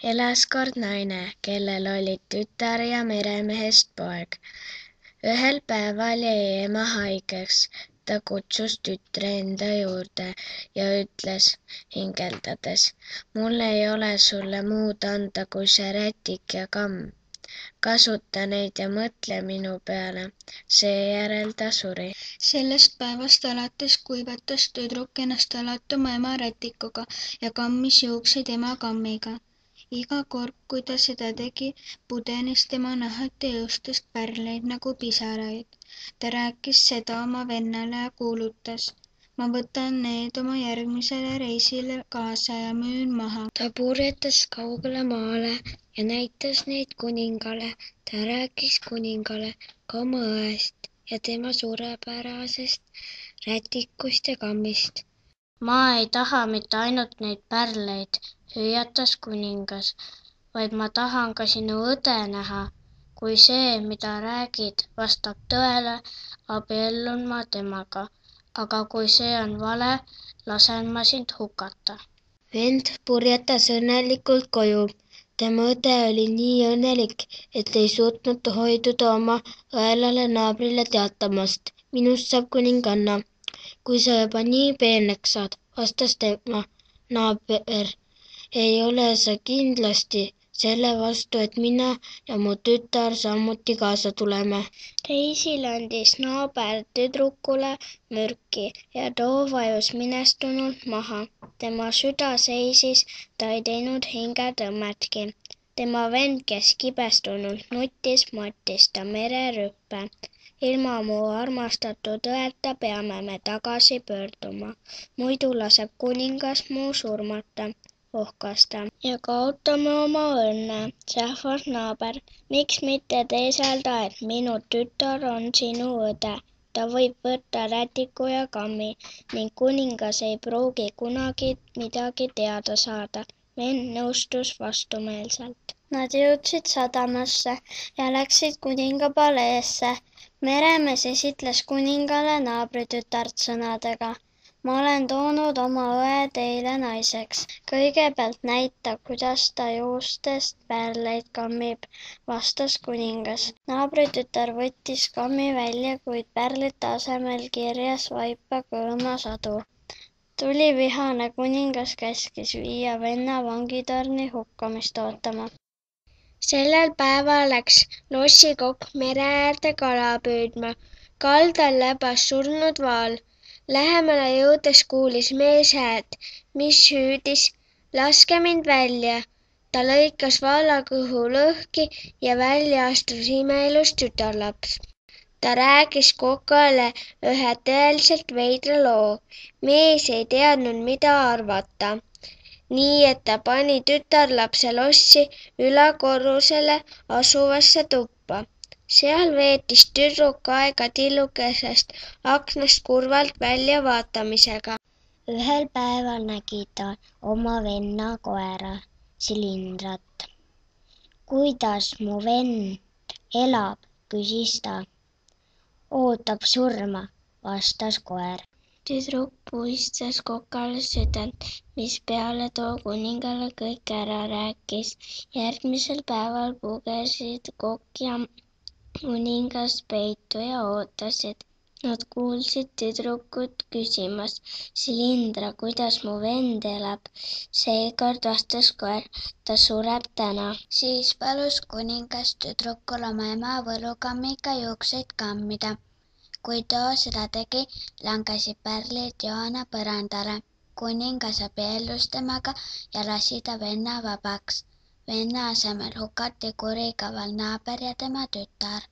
Elas kord naine, kellel olid tütar ja meremehest poeg. Ühel päeval jäi ema haigeks. Ta kutsus tütre enda juurde ja ütles hingeldades: mul ei ole sulle muud anda kui see rätik ja kamm. Kasuta neid ja mõtle minu peale. Seejärel ta suri. Sellest päevast alates kuivatas tüdruk ennast alati oma ema rätikuga ja kammis juukseid ema kammiga. Iga kord, kui ta seda tegi, pudenes tema nahalt ja juustest pärleid nagu pisaraid. Ta rääkis seda oma vennale ja kuulutas: ma võtan need oma järgmisele reisile kaasa ja müün maha. Ta purjetas kaugele maale ja näitas neid kuningale. Ta rääkis kuningale ka oma õest ja tema suurepärasest rätikust ja kammist. Ma ei taha mitte ainult neid pärleid, hüüatas kuningas, vaid ma tahan ka sinu õde näha. Kui see, mida räägid, vastab tõele, abiellun ma temaga, aga kui see on vale, lasen ma sind hukata. Vend purjetas õnnelikult koju. Tema õde oli nii õnnelik, et ei suutnud hoiduda oma õelale naabrile teatamast: minust saab kuninganna. Kui sa juba nii peeneks saad, vastas tema naaber, ei ole sa kindlasti selle vastu, et mina ja mu tütar samuti kaasa tuleme. Reisil andis naaber tüdrukule mürki ja too vajus minestunult maha. Tema süda seisis, ta ei teinud hingetõmmetki. Tema vend, kes kibestunult nuttis, mattis ta mererüppe. Ilma mu armastatud õeta peame me tagasi pöörduma, muidu laseb kuningas mu surmata, ohkas ta. Ja kaotame oma õnne, sähvas naaber. Miks mitte teeselda, et minu tütar on sinu õde? Ta võib võtta rätiku ja kammi ning kuningas ei pruugi kunagi midagi teada saada. Vend nõustus vastumeelselt. Nad jõudsid sadamasse ja läksid kuninga paleesse. Meremees esitles kuningale naabritütart sõnadega: ma olen toonud oma õe teile naiseks. Kõigepealt näita, kuidas ta juustest pärleid kammib, vastas kuningas. Naabritütar võttis kammi välja, kuid pärlite asemel kirjas vaipa kõõma sadu. Tuli vihane kuningas käskis viia venna vangitorni hukkamist ootama. Sellel päeval läks lossikokk mere äärde kala püüdma. Kaldal läbas surnud vaal. Lähemale jõudes kuulis mees häält, mis hüüdis: laske mind välja. Ta lõikas vaalakõhu lõhki ja välja astus imeilus tütarlaps. Ta rääkis kokale ühe tõeliselt veidra loo. Mees ei teadnud, mida arvata. Nii et ta pani tütarlapse lossi ülakorrusele asuvasse tuppa. Seal veetis tüdruk aega tillukesest aknast kurvalt välja vaatamisega. Ühel päeval nägi ta oma venna koera, Silindrat. Kuidas mu vend elab, küsis ta. Ootab surma, vastas koer. Tüdruk puistas kokale südant, mispeale too kuningale kõik ära rääkis. Järgmisel päeval pugesid kokk ja kuningas peitu ja ootasid. Nad kuulsid tüdrukut küsimas: Silindra, kuidas mu vend elab? Seekord vastas koer: ta sureb täna. Siis palus kuningas tüdrukul oma ema võlukammiga juukseid kammida. Kui too seda tegi, langesid pärlid joana põrandale. Kuningas abiellus temaga ja lasi ta venna vabaks. Venna asemel hukati kurikaval naaber ja tema tütar.